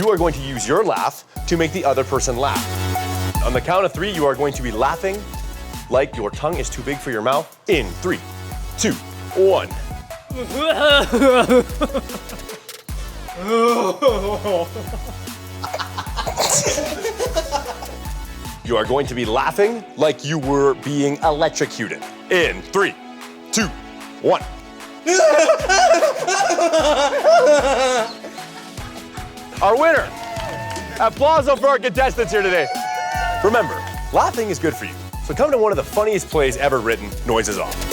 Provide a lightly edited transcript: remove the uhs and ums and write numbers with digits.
you are going to use your laugh to make the other person laugh. On the count of 3, you are going to be laughing like your tongue is too big for your mouth. In 3, 2, 1. You are going to be laughing like you were being electrocuted. In 3, 2, 1. Our winner. Applause for our contestants here today. Remember, laughing is good for you. So come to one of the funniest plays ever written, Noises Off.